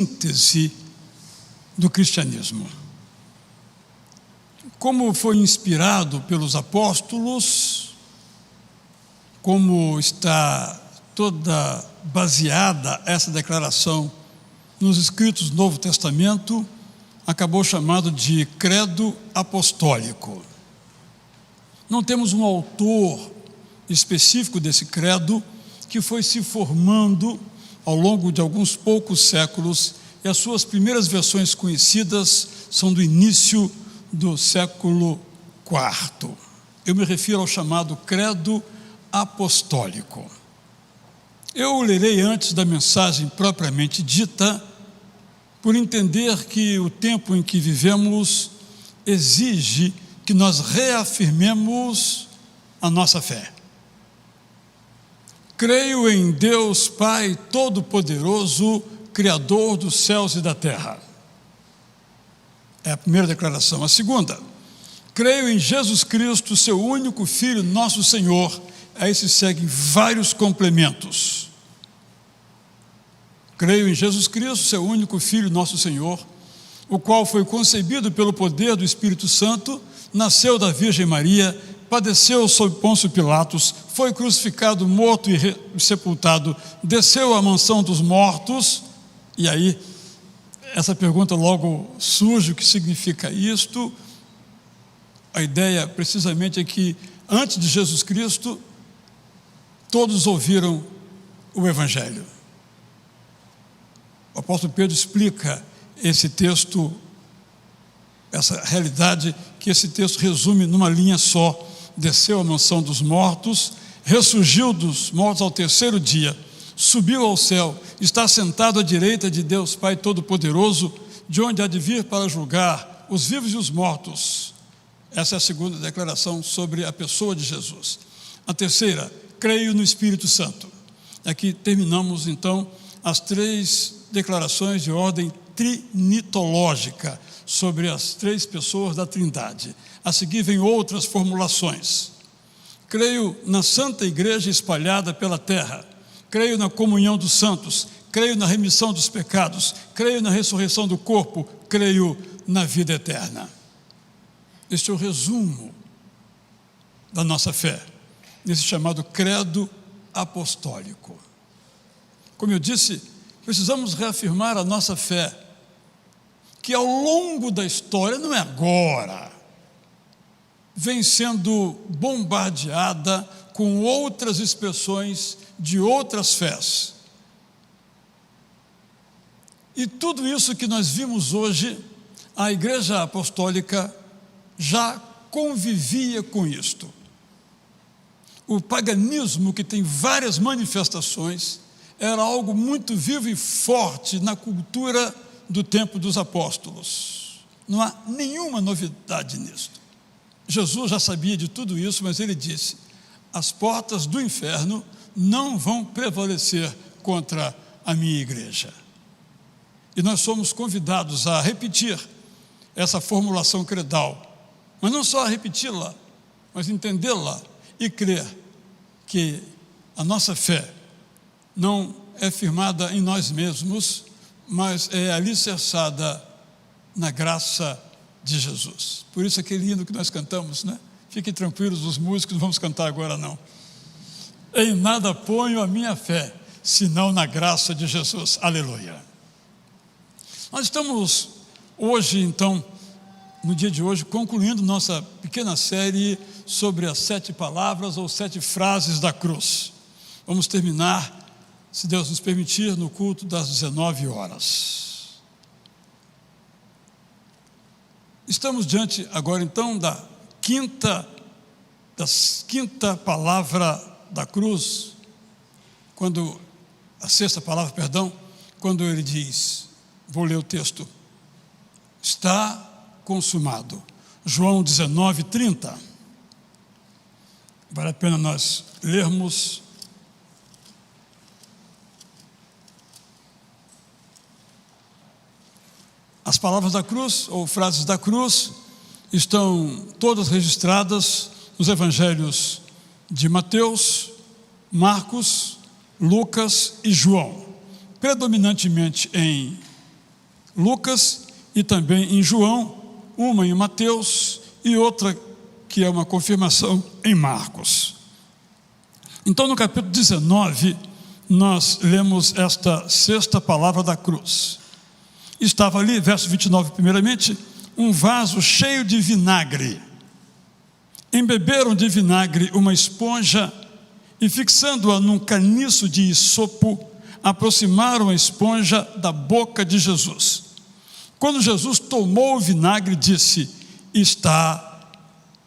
síntese do cristianismo. Como foi inspirado pelos apóstolos, como está toda baseada essa declaração nos escritos do Novo Testamento, acabou chamado de credo apostólico. Não temos um autor específico desse credo que foi se formando ao longo de alguns poucos séculos, e as suas primeiras versões conhecidas são do início do século IV. Eu me refiro ao chamado credo apostólico. Eu o lerei antes da mensagem propriamente dita, por entender que o tempo em que vivemos exige que nós reafirmemos a nossa fé. Creio em Deus Pai Todo-Poderoso, Criador dos céus e da terra. É a primeira declaração. A segunda, creio em Jesus Cristo, seu único Filho, nosso Senhor. Aí se seguem vários complementos. Creio em Jesus Cristo, seu único Filho, nosso Senhor, o qual foi concebido pelo poder do Espírito Santo, nasceu da Virgem Maria, padeceu sob Pôncio Pilatos, foi crucificado, morto e sepultado, desceu à mansão dos mortos. E aí, essa pergunta logo surge: o que significa isto? A ideia precisamente é que antes de Jesus Cristo, todos ouviram o Evangelho. O apóstolo Pedro explica esse texto, essa realidade, que esse texto resume numa linha só: desceu à mansão dos mortos, ressurgiu dos mortos ao terceiro dia, subiu ao céu, está sentado à direita de Deus Pai Todo-Poderoso, de onde há de vir para julgar os vivos e os mortos. Essa é a segunda declaração sobre a pessoa de Jesus. A terceira, creio no Espírito Santo. Aqui terminamos então as três declarações de ordem trinitológica sobre as três pessoas da Trindade. A seguir vem outras formulações. Creio na Santa Igreja espalhada pela terra. Creio na comunhão dos santos. Creio na remissão dos pecados. Creio na ressurreição do corpo. Creio na vida eterna. Este é o resumo da nossa fé, nesse chamado credo apostólico. Como eu disse, precisamos reafirmar a nossa fé, que ao longo da história, não é agora, vem sendo bombardeada com outras expressões de outras fés. E tudo isso que nós vimos hoje, a Igreja Apostólica já convivia com isto. O paganismo, que tem várias manifestações, era algo muito vivo e forte na cultura do tempo dos apóstolos. Não há nenhuma novidade nisto. Jesus já sabia de tudo isso, mas ele disse: as portas do inferno não vão prevalecer contra a minha igreja. E nós somos convidados a repetir essa formulação credal, mas não só a repeti-la, mas entendê-la e crer que a nossa fé não é firmada em nós mesmos, mas é alicerçada na graça de Jesus. Por isso aquele hino que nós cantamos, né? Fiquem tranquilos os músicos, não vamos cantar agora não. Em nada ponho a minha fé, senão na graça de Jesus. Aleluia. Nós estamos hoje, então, no dia de hoje, concluindo nossa pequena série sobre as 7 palavras ou 7 frases da cruz. Vamos terminar, se Deus nos permitir, no culto das 19 horas. Estamos diante agora então da quinta palavra da cruz, a sexta palavra, perdão, quando ele diz, vou ler o texto: está consumado. João 19:30. Vale a pena nós lermos. As palavras da cruz, ou frases da cruz, estão todas registradas nos evangelhos de Mateus, Marcos, Lucas e João, predominantemente em Lucas e também em João, uma em Mateus e outra que é uma confirmação em Marcos. Então, no capítulo 19, nós lemos esta sexta palavra da cruz. Estava ali, verso 29, primeiramente, um vaso cheio de vinagre. Embeberam de vinagre uma esponja e, fixando-a num caniço de isopo, aproximaram a esponja da boca de Jesus. Quando Jesus tomou o vinagre, disse: está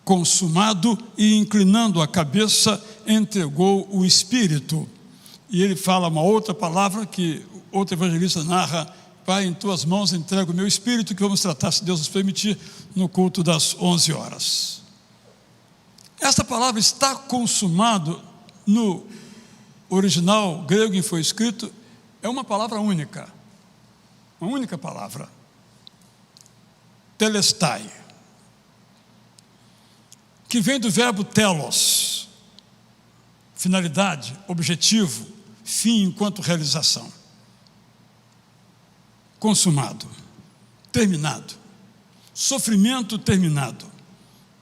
consumado, e inclinando a cabeça, entregou o Espírito. E ele fala uma outra palavra que outro evangelista narra: Pai, em tuas mãos entrego o meu Espírito, que vamos tratar, se Deus nos permitir, no culto das 11 horas. Esta palavra está consumado, no original grego em que foi escrito, é uma palavra única, uma única palavra, telestai, que vem do verbo telos, finalidade, objetivo, fim enquanto realização. Consumado, terminado, sofrimento terminado,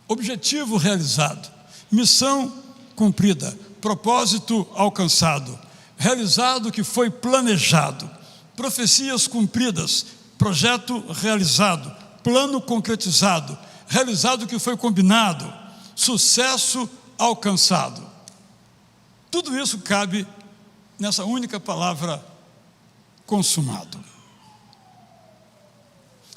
objetivo realizado, missão cumprida, propósito alcançado, realizado o que foi planejado, profecias cumpridas, projeto realizado, plano concretizado, realizado o que foi combinado, sucesso alcançado. Tudo isso cabe nessa única palavra, consumado.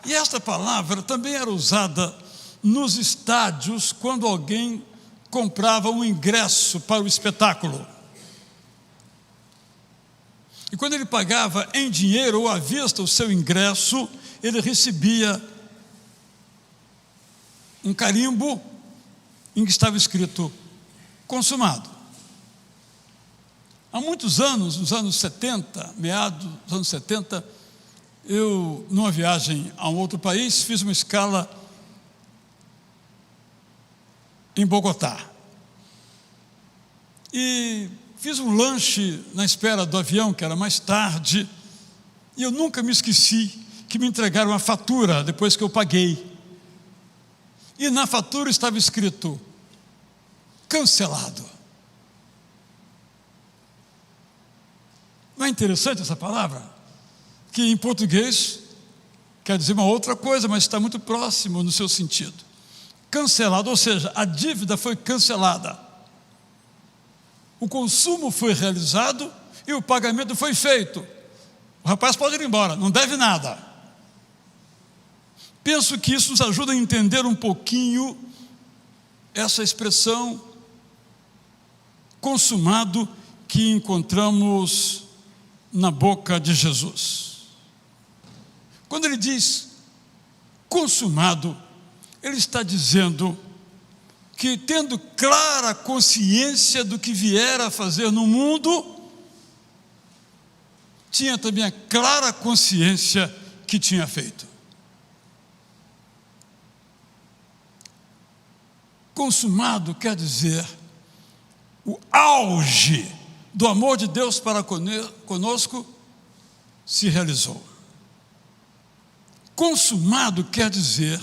E esta palavra também era usada nos estádios quando alguém comprava um ingresso para o espetáculo. E quando ele pagava em dinheiro ou à vista o seu ingresso, ele recebia um carimbo em que estava escrito consumado. Há muitos anos, nos anos 70, meados dos anos 70, eu, numa viagem a um outro país, fiz uma escala em Bogotá. E fiz um lanche na espera do avião, que era mais tarde, e eu nunca me esqueci que me entregaram uma fatura depois que eu paguei. E na fatura estava escrito cancelado. Não é interessante essa palavra? Que em português quer dizer uma outra coisa, mas está muito próximo no seu sentido. Cancelado, ou seja, a dívida foi cancelada. O consumo foi realizado e o pagamento foi feito. O rapaz pode ir embora, não deve nada. Penso que isso nos ajuda a entender um pouquinho essa expressão consumado que encontramos na boca de Jesus. Quando ele diz consumado, ele está dizendo que, tendo clara consciência do que viera a fazer no mundo, tinha também a clara consciência que tinha feito. Consumado quer dizer o auge do amor de Deus para conosco se realizou. Consumado quer dizer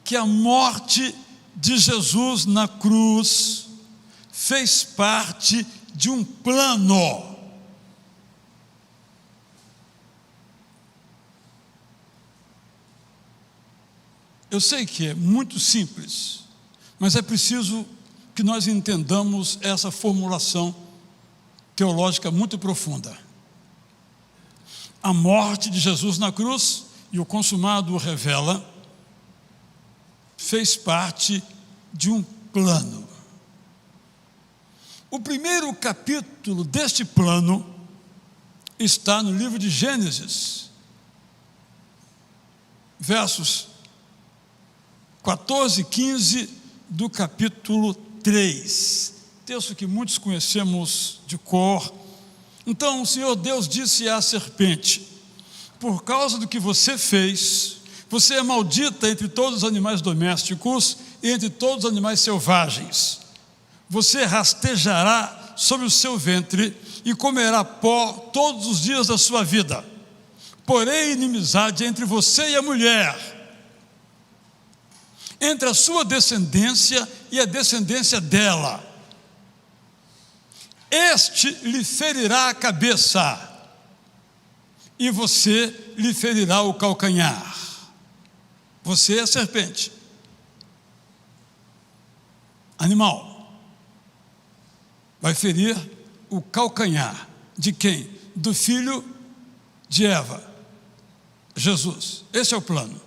que a morte de Jesus na cruz fez parte de um plano. Eu sei que é muito simples, mas é preciso que nós entendamos essa formulação teológica muito profunda. A morte de Jesus na cruz, e o consumado o revela, fez parte de um plano. O primeiro capítulo deste plano está no livro de Gênesis, versos 14 e 15 do capítulo 3, texto que muitos conhecemos de cor. Então o Senhor Deus disse à serpente: por causa do que você fez, você é maldita entre todos os animais domésticos e entre todos os animais selvagens. Você rastejará sobre o seu ventre e comerá pó todos os dias da sua vida. porém inimizade entre você e a mulher, entre a sua descendência e a descendência dela. Este lhe ferirá a cabeça, e você lhe ferirá o calcanhar. Você é a serpente. Animal. Vai ferir o calcanhar. De quem? Do filho de Eva, Jesus. Esse é o plano.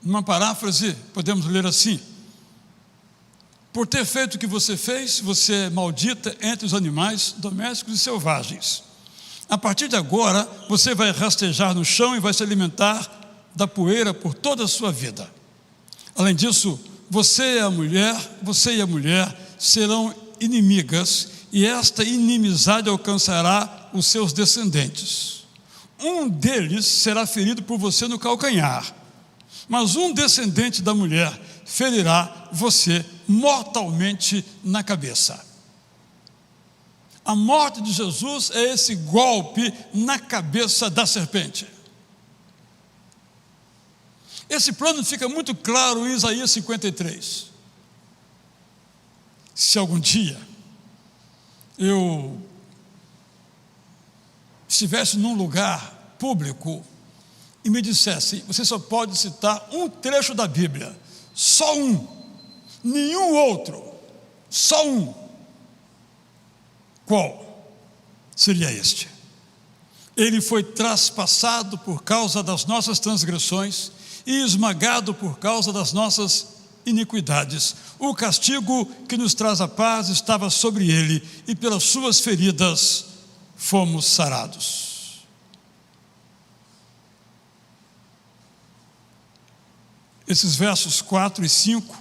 Numa paráfrase, podemos ler assim: por ter feito o que você fez, você é maldita entre os animais domésticos e selvagens. A partir de agora, você vai rastejar no chão e vai se alimentar da poeira por toda a sua vida. Além disso, você e a mulher serão inimigas, e esta inimizade alcançará os seus descendentes. Um deles será ferido por você no calcanhar, mas um descendente da mulher ferirá você mortalmente na cabeça. A morte de Jesus é esse golpe na cabeça da serpente. Esse plano fica muito claro em Isaías 53. Se algum dia eu estivesse num lugar público e me dissesse: você só pode citar um trecho da Bíblia, só um, nenhum outro, só um, qual seria este? Ele foi traspassado por causa das nossas transgressões e esmagado por causa das nossas iniquidades. O castigo que nos traz a paz estava sobre ele, e pelas suas feridas fomos sarados. Esses versos 4 e 5,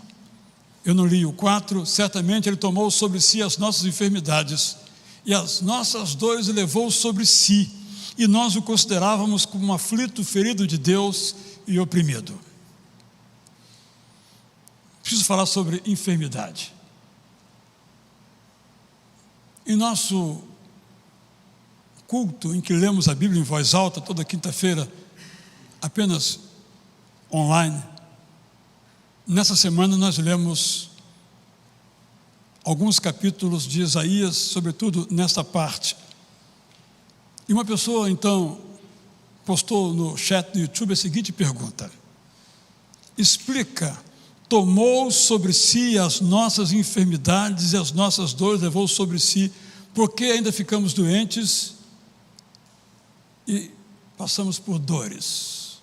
eu não li o 4, certamente ele tomou sobre si as nossas enfermidades, e as nossas dores levou sobre si, e nós o considerávamos como um aflito, ferido de Deus e oprimido. Preciso falar sobre enfermidade. Em nosso culto, em que lemos a Bíblia em voz alta, toda quinta-feira, apenas online, nessa semana nós lemos alguns capítulos de Isaías, sobretudo nesta parte. E uma pessoa, então, postou no chat do YouTube a seguinte pergunta: explica, tomou sobre si as nossas enfermidades e as nossas dores levou sobre si, porque ainda ficamos doentes e passamos por dores?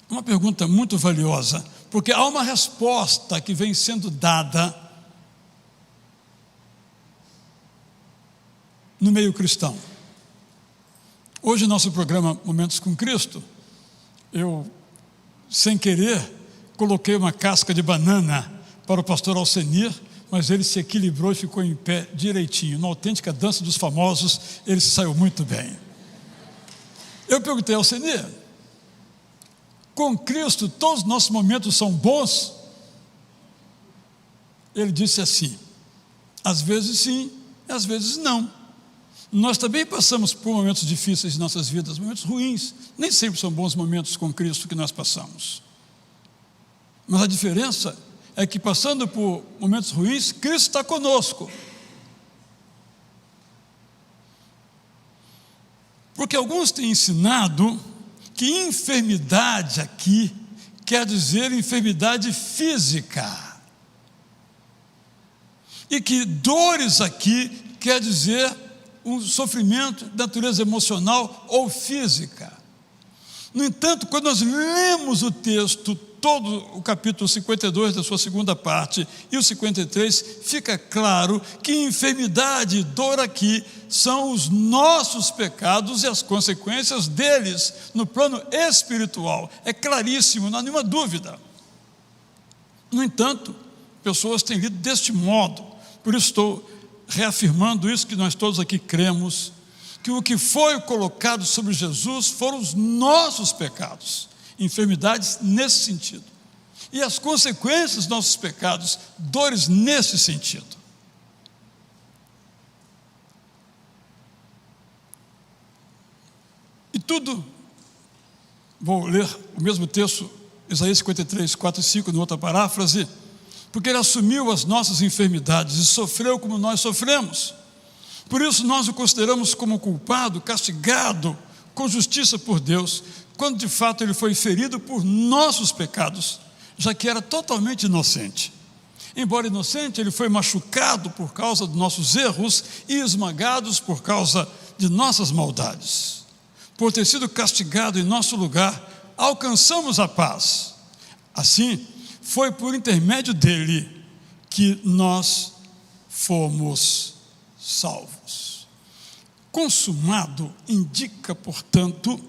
Uma pergunta muito valiosa, porque há uma resposta que vem sendo dada no meio cristão. Hoje, nosso programa Momentos com Cristo, eu, sem querer, coloquei uma casca de banana para o pastor Alcenir, mas ele se equilibrou e ficou em pé direitinho. Na autêntica dança dos famosos, ele se saiu muito bem. Eu perguntei ao Alcenir: com Cristo todos os nossos momentos são bons? Ele disse assim: às vezes sim, às vezes não. Nós também passamos por momentos difíceis em nossas vidas, momentos ruins. Nem sempre são bons momentos com Cristo que nós passamos. Mas a diferença é que, passando por momentos ruins, Cristo está conosco. Porque alguns têm ensinado que enfermidade aqui quer dizer enfermidade física, e que dores aqui quer dizer um sofrimento de natureza emocional ou física. No entanto, quando nós lemos o texto, todo o capítulo 52 da sua segunda parte e o 53, fica claro que enfermidade e dor aqui são os nossos pecados e as consequências deles no plano espiritual. É claríssimo, não há nenhuma dúvida. No entanto, pessoas têm lido deste modo. Por isso estou reafirmando isso que nós todos aqui cremos, que o que foi colocado sobre Jesus foram os nossos pecados, enfermidades nesse sentido, e as consequências dos nossos pecados, dores nesse sentido. tudo, vou ler o mesmo texto, Isaías 53, 4 e 5, em outra paráfrase, porque Ele assumiu as nossas enfermidades e sofreu como nós sofremos. Por isso nós o consideramos como culpado, castigado com justiça por Deus, quando de fato Ele foi ferido por nossos pecados, já que era totalmente inocente. Embora inocente, Ele foi machucado por causa dos nossos erros e esmagados por causa de nossas maldades. Por ter sido castigado em nosso lugar, alcançamos a paz. Assim, foi por intermédio dele que nós fomos salvos. Consumado indica, portanto,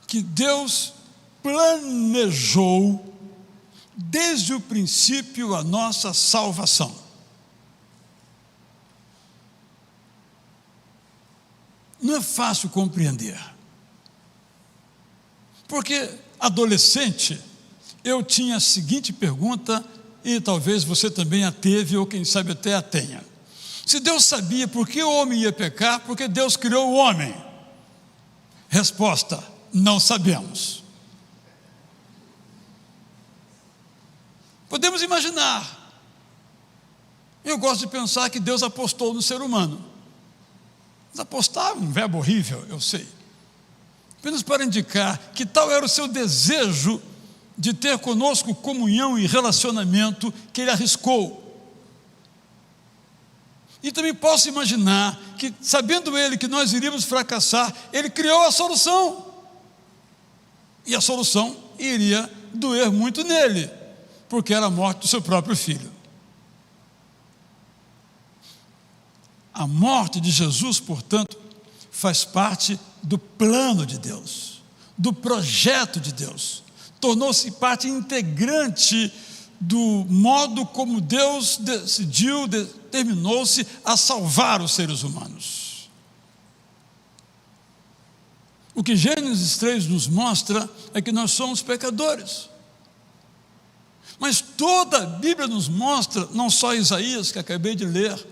que Deus planejou desde o princípio a nossa salvação. Não é fácil compreender, porque adolescente eu tinha a seguinte pergunta, e talvez você também a teve, ou quem sabe até a tenha: se Deus sabia por que o homem ia pecar, por que Deus criou o homem? Resposta: não sabemos. Podemos imaginar. Eu gosto de pensar que Deus apostou no ser humano. Mas apostar é um verbo horrível, eu sei. Apenas para indicar que tal era o seu desejo de ter conosco comunhão e relacionamento, que Ele arriscou. E também posso imaginar que, sabendo Ele que nós iríamos fracassar, Ele criou a solução. E a solução iria doer muito nele, porque era a morte do seu próprio filho. A morte de Jesus, portanto, faz parte do plano de Deus, do projeto de Deus. Tornou-se parte integrante do modo como Deus decidiu, determinou-se a salvar os seres humanos. O que Gênesis 3 nos mostra é que nós somos pecadores. Mas toda a Bíblia nos mostra, não só Isaías, que acabei de ler,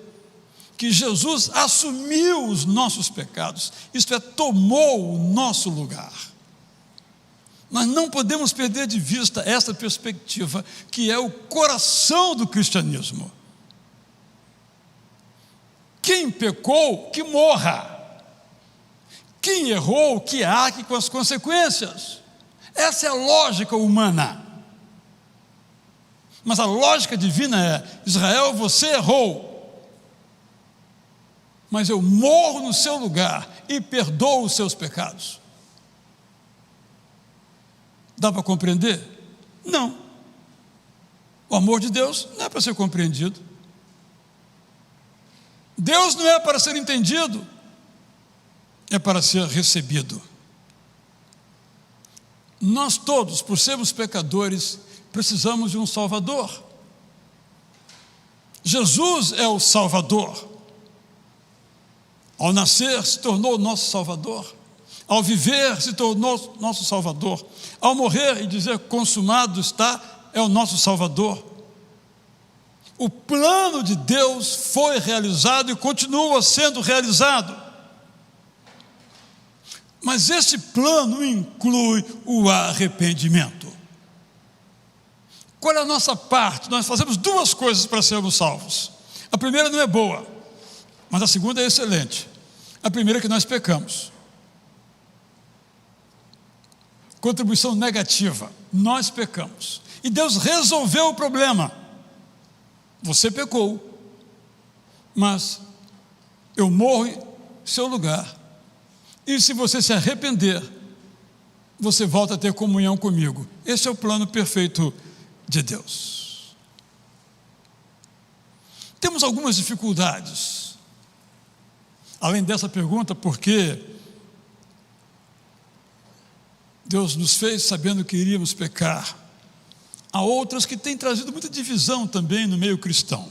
que Jesus assumiu os nossos pecados, isto é, tomou o nosso lugar. Nós não podemos perder de vista essa perspectiva, que é o coração do cristianismo. Quem pecou, que morra. Quem errou, que arque com as consequências. Essa é a lógica humana. Mas a lógica divina é: Israel, você errou, mas eu morro no seu lugar e perdoo os seus pecados. Dá para compreender? Não. O amor de Deus não é para ser compreendido. Deus não é para ser entendido, é para ser recebido. Nós todos, por sermos pecadores, precisamos de um Salvador. Jesus é o Salvador. Ao nascer, se tornou nosso Salvador. Ao viver, se tornou nosso Salvador. Ao morrer e dizer consumado está, é o nosso Salvador. O plano de Deus foi realizado e continua sendo realizado. Mas esse plano inclui o arrependimento. Qual é a nossa parte? Nós fazemos duas coisas para sermos salvos. A primeira não é boa, mas a segunda é excelente. A primeira é que nós pecamos. Contribuição negativa, nós pecamos. E Deus resolveu o problema. Você pecou, mas eu morro em seu lugar. E se você se arrepender, você volta a ter comunhão comigo. Esse é o plano perfeito de Deus. Temos algumas dificuldades. Além dessa pergunta, por que Deus nos fez sabendo que iríamos pecar? Há outras que têm trazido muita divisão também no meio cristão.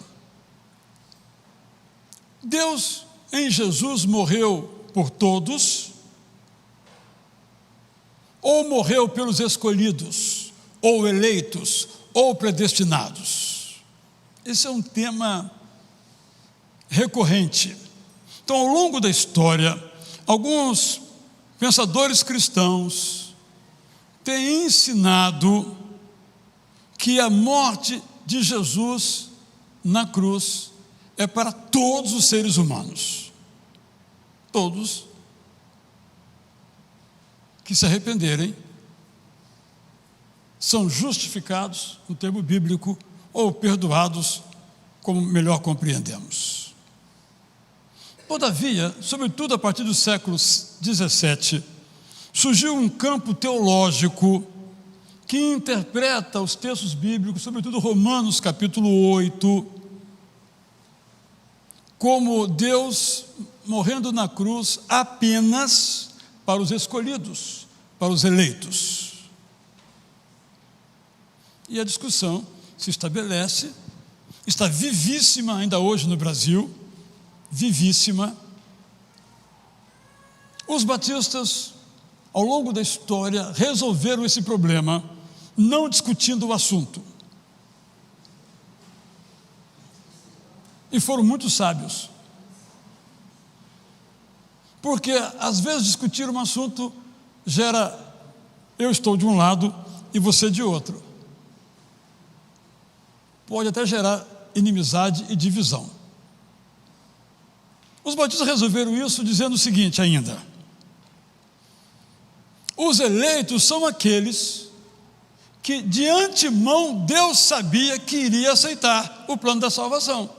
Deus, em Jesus, morreu por todos, ou morreu pelos escolhidos, ou eleitos, ou predestinados. Esse é um tema recorrente. Então, ao longo da história, alguns pensadores cristãos têm ensinado que a morte de Jesus na cruz é para todos os seres humanos. Todos que se arrependerem são justificados, no termo bíblico, ou perdoados, como melhor compreendemos. Todavia, sobretudo a partir do século XVII, surgiu um campo teológico que interpreta os textos bíblicos, sobretudo Romanos capítulo 8, como Deus morrendo na cruz apenas para os escolhidos, para os eleitos. E a discussão se estabelece, está vivíssima ainda hoje no Brasil, vivíssima. Os batistas, ao longo da história, resolveram esse problema, não discutindo o assunto. E foram muito sábios. Porque, às vezes, discutir um assunto gera, eu estou de um lado e você de outro. Pode até gerar inimizade e divisão. Os batistas resolveram isso dizendo o seguinte ainda: os eleitos são aqueles que de antemão Deus sabia que iria aceitar o plano da salvação.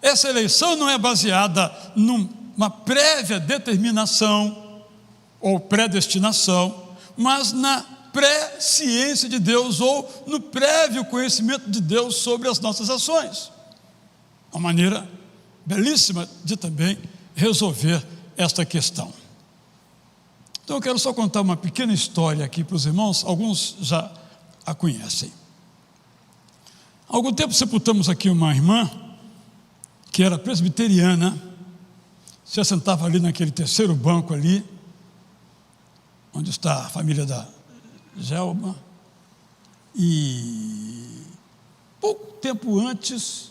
Essa eleição não é baseada numa prévia determinação ou predestinação, mas na presciência de Deus ou no prévio conhecimento de Deus sobre as nossas ações. Uma maneira belíssima de também resolver esta questão. Então eu quero só contar uma pequena história aqui para os irmãos, alguns já a conhecem. Há algum tempo sepultamos aqui uma irmã que era presbiteriana, se assentava ali naquele terceiro banco ali, onde está a família da Gelma, e pouco tempo antes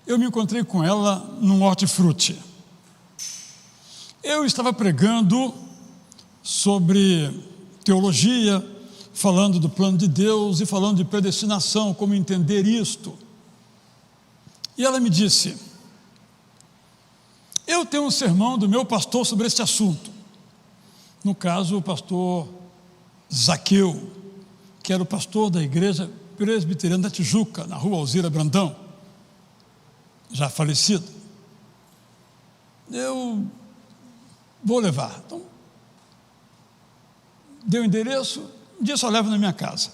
eu me encontrei com ela num hortifruti. Eu estava pregando sobre teologia, falando do plano de Deus e falando de predestinação, como entender isto. E ela me disse: eu tenho um sermão do meu pastor sobre este assunto. No caso, o pastor Zaqueu, que era o pastor da igreja presbiteriana da Tijuca, na rua Alzira Brandão, já falecido. Eu vou levar. Então, deu o endereço, um dia só levo na minha casa.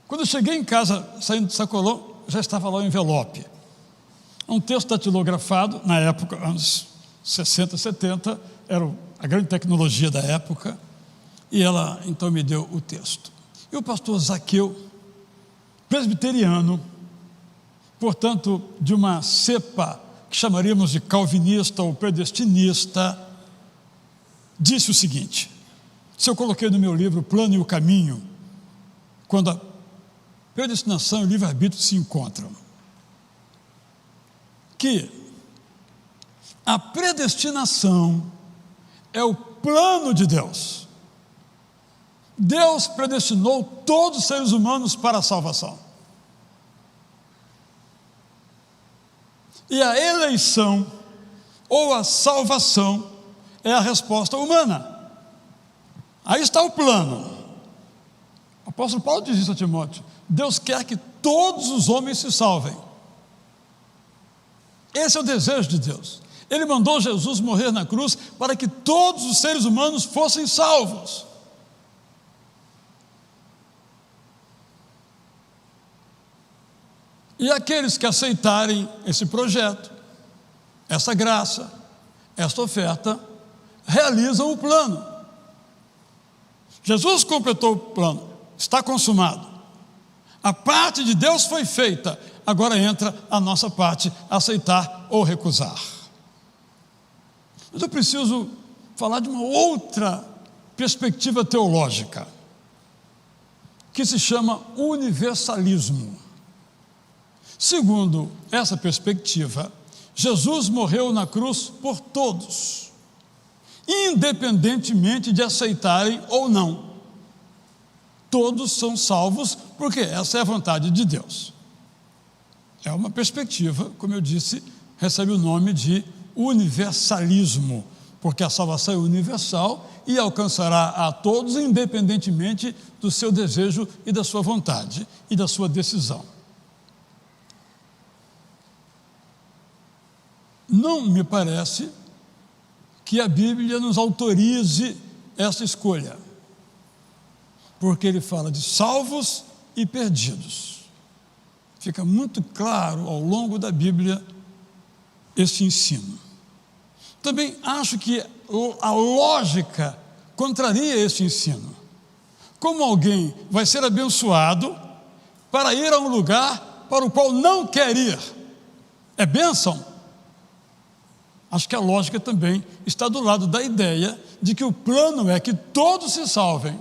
Quando eu cheguei em casa, saindo do sacolão, já estava lá o envelope. Um texto datilografado, na época, anos 60, 70, era a grande tecnologia da época, e ela então me deu o texto. E o pastor Zaqueu, presbiteriano, portanto, de uma cepa que chamaríamos de calvinista ou predestinista, disse o seguinte: se eu coloquei no meu livro O Plano e o Caminho, quando a predestinação e o livre-arbítrio se encontram, que a predestinação é o plano de Deus. Deus predestinou todos os seres humanos para a salvação. E a eleição ou a salvação é a resposta humana. Aí está o plano. O apóstolo Paulo diz isso a Timóteo: Deus quer que todos os homens se salvem. Esse é o desejo de Deus. Ele mandou Jesus morrer na cruz para que todos os seres humanos fossem salvos. E aqueles que aceitarem esse projeto, essa graça, esta oferta, realizam o plano. Jesus completou o plano, está consumado. A parte de Deus foi feita, agora entra a nossa parte, aceitar ou recusar. Mas eu preciso falar de uma outra perspectiva teológica, que se chama universalismo. Segundo essa perspectiva, Jesus morreu na cruz por todos. independentemente de aceitarem ou não. Todos são salvos, porque essa é a vontade de Deus. É uma perspectiva, como eu disse, recebe o nome de universalismo, porque a salvação é universal e alcançará a todos, independentemente do seu desejo e da sua vontade e da sua decisão. Não me parece que a Bíblia nos autorize essa escolha, porque ele fala de salvos e perdidos. Fica muito claro ao longo da Bíblia esse ensino. Também acho que a lógica contraria esse ensino. Como alguém vai ser abençoado para ir a um lugar para o qual não quer ir? É bênção? Acho que a lógica também está do lado da ideia de que o plano é que todos se salvem.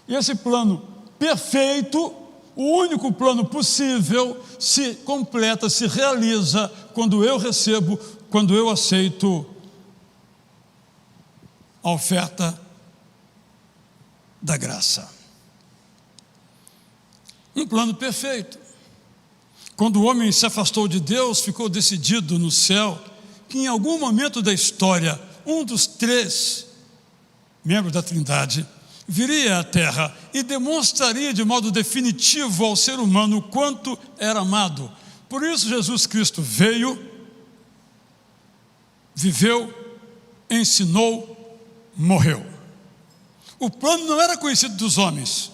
E esse plano perfeito, o único plano possível, se completa, se realiza quando eu recebo, quando eu aceito a oferta da graça. Um plano perfeito. Quando o homem se afastou de Deus, ficou decidido no céu que em algum momento da história, um dos três membros da Trindade viria à Terra e demonstraria de modo definitivo ao ser humano o quanto era amado. Por isso Jesus Cristo veio, viveu, ensinou, morreu. O plano não era conhecido dos homens.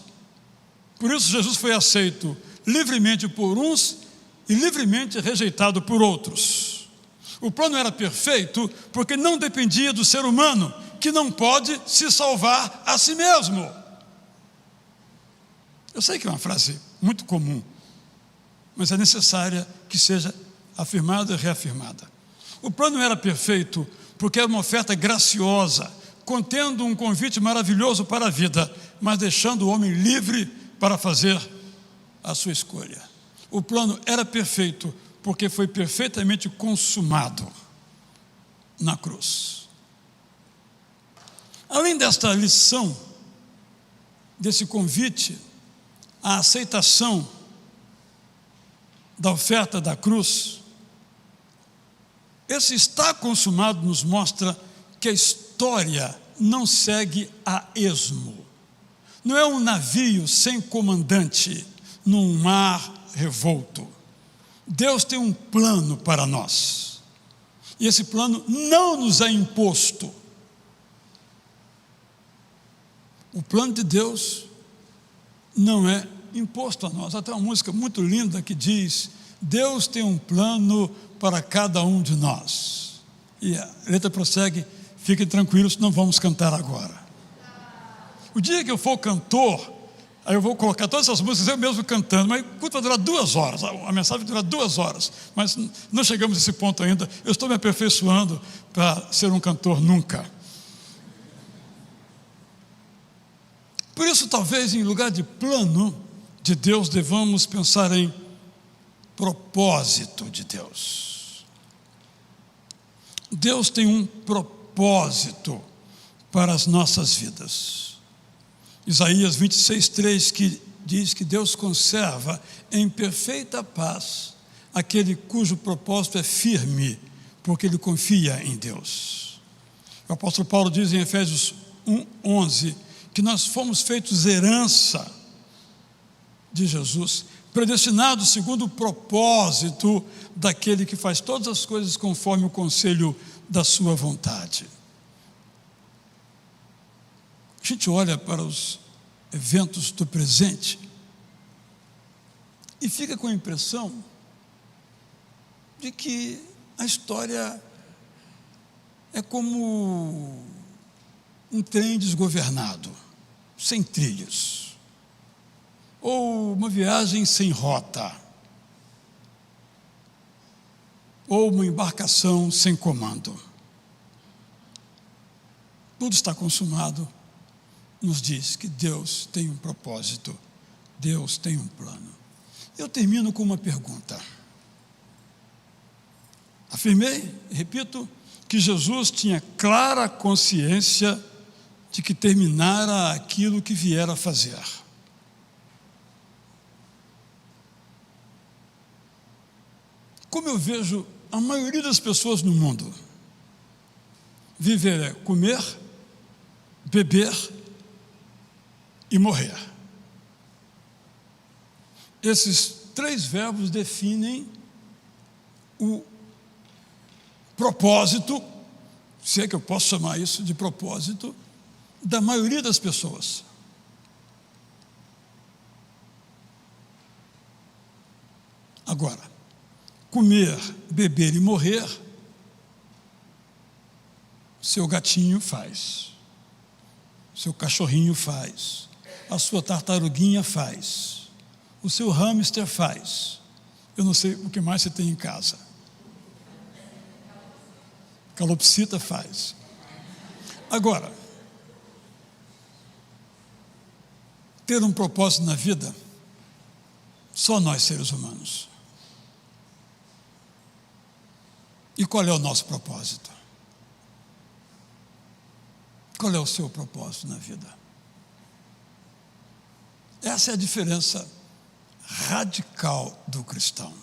Por isso Jesus foi aceito livremente por uns e livremente rejeitado por outros. O plano era perfeito porque não dependia do ser humano, que não pode se salvar a si mesmo. Eu sei que é uma frase muito comum, mas é necessária que seja afirmada e reafirmada. O plano era perfeito porque era uma oferta graciosa, contendo um convite maravilhoso para a vida, mas deixando o homem livre para fazer a sua escolha. O plano era perfeito porque foi perfeitamente consumado na cruz. Além desta lição, desse convite, a aceitação da oferta da cruz, esse está consumado nos mostra que a história não segue a esmo. Não é um navio sem comandante num mar revolto. Deus tem um plano para nós. E esse plano não nos é imposto. O plano de Deus não é imposto a nós. Até uma música muito linda que diz: Deus tem um plano para cada um de nós. E a letra prossegue: fiquem tranquilos, não vamos cantar agora. O dia que eu for cantor, aí eu vou colocar todas essas músicas eu mesmo cantando, mas o culto vai durar 2 horas, a mensagem vai durar 2 horas, mas não chegamos a esse ponto ainda. Eu estou me aperfeiçoando para ser um cantor nunca. Por isso, talvez, em lugar de plano de Deus, devamos pensar em propósito de Deus. Deus tem um propósito para as nossas vidas. Isaías 26:3, que diz que Deus conserva em perfeita paz aquele cujo propósito é firme, porque ele confia em Deus. O apóstolo Paulo diz em Efésios 1:11 que nós fomos feitos herança de Jesus, predestinados segundo o propósito daquele que faz todas as coisas conforme o conselho da sua vontade. A gente olha para os eventos do presente e fica com a impressão de que a história é como um trem desgovernado, sem trilhos, ou uma viagem sem rota, ou uma embarcação sem comando. Tudo está consumado. Nos diz que Deus tem um propósito, Deus tem um plano. Eu termino com uma pergunta. Afirmei, repito, que Jesus tinha clara consciência de que terminara aquilo que viera a fazer. Como eu vejo a maioria das pessoas no mundo, viver é comer, beber e morrer. Esses 3 verbos definem o propósito, se é que eu posso chamar isso de propósito, da maioria das pessoas. Agora, comer, beber e morrer, seu gatinho faz, seu cachorrinho faz, a sua tartaruguinha faz, o seu hamster faz. Eu não sei o que mais você tem em casa. Calopsita faz. Agora, ter um propósito na vida, só nós seres humanos. E qual é o nosso propósito? Qual é o seu propósito na vida? Essa é a diferença radical do cristão.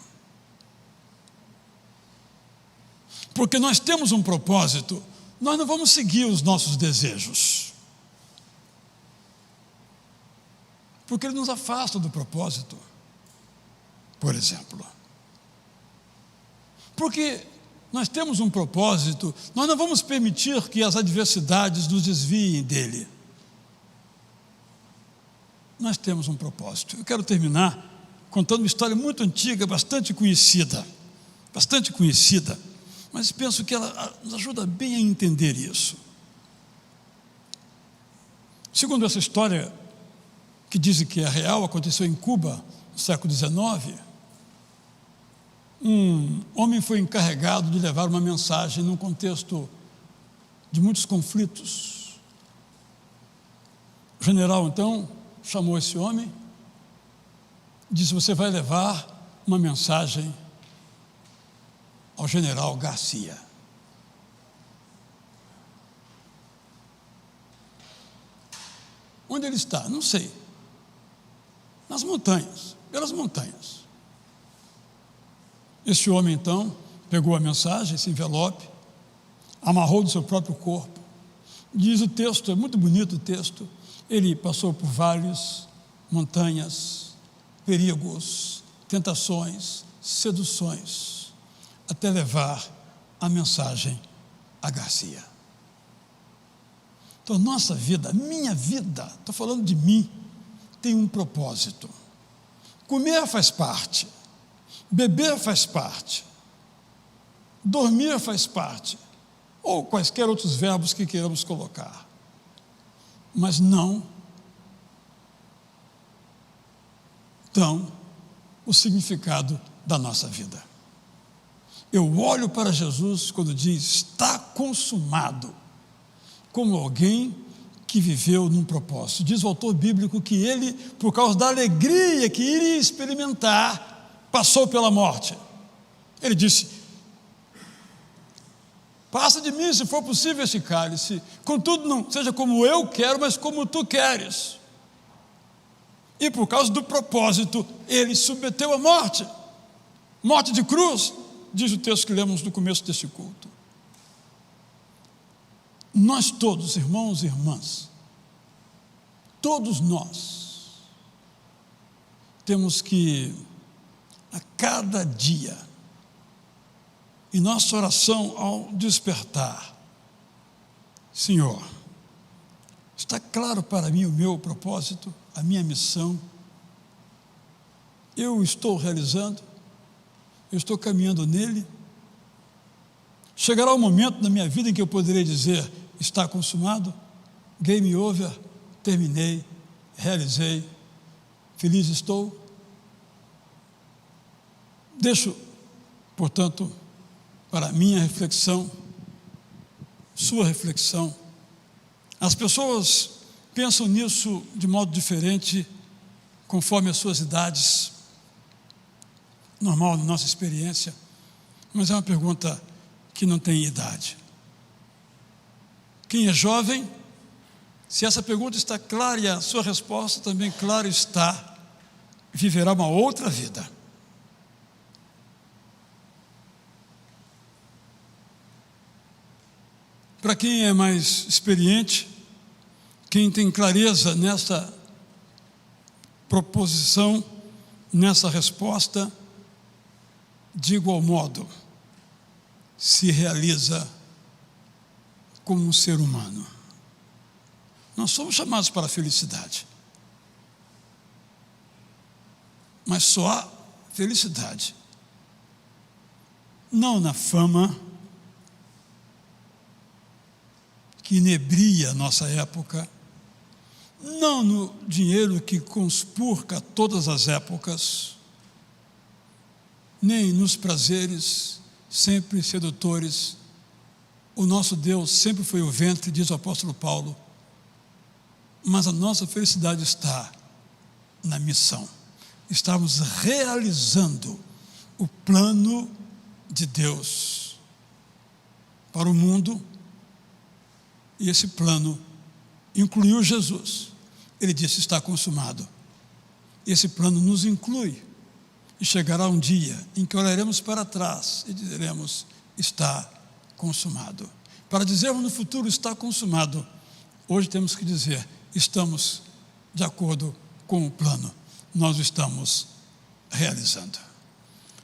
Porque nós temos um propósito, nós não vamos seguir os nossos desejos. Porque ele nos afasta do propósito, por exemplo. Porque nós temos um propósito, nós não vamos permitir que as adversidades nos desviem dele. Nós temos um propósito. Eu quero terminar contando uma história muito antiga, bastante conhecida, mas penso que ela nos ajuda bem a entender isso. Segundo essa história, que dizem que é real, aconteceu em Cuba, no século XIX, um homem foi encarregado de levar uma mensagem num contexto de muitos conflitos. O general, então, chamou esse homem, disse: você vai levar uma mensagem ao general Garcia. Onde ele está? Não sei. Nas montanhas, pelas montanhas. Esse homem, então, pegou a mensagem, esse envelope, amarrou do seu próprio corpo. Diz o texto, é muito bonito o texto, ele passou por vales, montanhas, perigos, tentações, seduções, até levar a mensagem a Garcia. Então, nossa vida, minha vida, estou falando de mim, tem um propósito. Comer faz parte, beber faz parte, dormir faz parte, ou quaisquer outros verbos que queiramos colocar, mas não dão o significado da nossa vida. Eu olho para Jesus quando diz está consumado, como alguém que viveu num propósito. Diz o autor bíblico que ele, por causa da alegria que iria experimentar, passou pela morte. Ele disse: passa de mim, se for possível, esse cálice, contudo não seja como eu quero, mas como tu queres. E por causa do propósito, ele submeteu à morte, morte de cruz, diz o texto que lemos no começo deste culto. Nós todos, irmãos e irmãs, todos nós, temos que, a cada dia, em nossa oração ao despertar, Senhor, está claro para mim o meu propósito, a minha missão, eu estou realizando, eu estou caminhando nele. Chegará um momento na minha vida em que eu poderei dizer: está consumado, game over, terminei, realizei, feliz estou. Deixo, portanto, para a minha reflexão, sua reflexão. As pessoas pensam nisso de modo diferente, conforme as suas idades, normal na nossa experiência, mas é uma pergunta que não tem idade. Quem é jovem, se essa pergunta está clara e a sua resposta também clara está, viverá uma outra vida. Para quem é mais experiente, quem tem clareza nessa proposição, nessa resposta, de igual modo, se realiza como um ser humano. Nós somos chamados para a felicidade, mas só há felicidade não na fama que inebria a nossa época, não no dinheiro que conspurca todas as épocas, nem nos prazeres sempre sedutores. O nosso Deus sempre foi o ventre, diz o apóstolo Paulo, mas a nossa felicidade está na missão. Estamos realizando o plano de Deus para o mundo, e esse plano incluiu Jesus. Ele disse: está consumado. Esse plano nos inclui, e chegará um dia em que olharemos para trás e diremos: está consumado. Para dizermos no futuro está consumado, hoje temos que dizer: estamos de acordo com o plano, nós estamos realizando.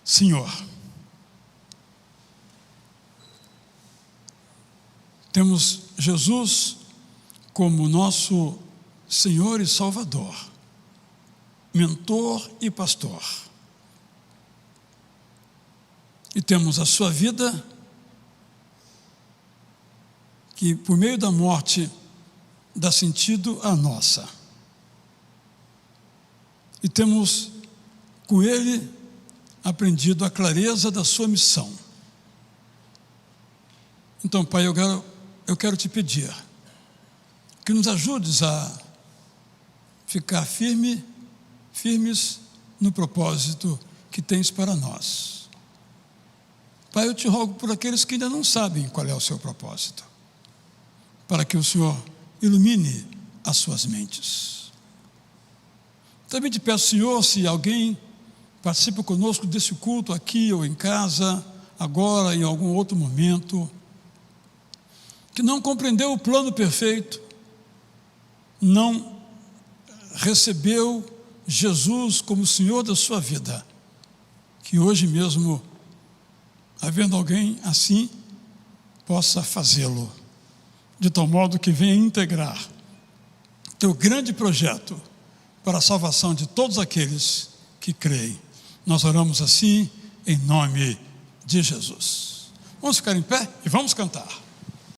Senhor, temos Jesus como nosso Senhor e Salvador, mentor e pastor. E temos a sua vida, que por meio da morte dá sentido à nossa. E temos com ele aprendido a clareza da sua missão. Então, Pai, eu quero te pedir que nos ajudes a ficar firmes no propósito que tens para nós. Pai, eu te rogo por aqueles que ainda não sabem qual é o seu propósito, para que o Senhor ilumine as suas mentes. Também te peço, Senhor, se alguém participa conosco desse culto aqui ou em casa, agora, em algum outro momento, que não compreendeu o plano perfeito, não recebeu Jesus como Senhor da sua vida, que hoje mesmo, havendo alguém assim, possa fazê-lo, de tal modo que venha integrar teu grande projeto para a salvação de todos aqueles que creem. Nós oramos assim, em nome de Jesus. Vamos ficar em pé e vamos cantar.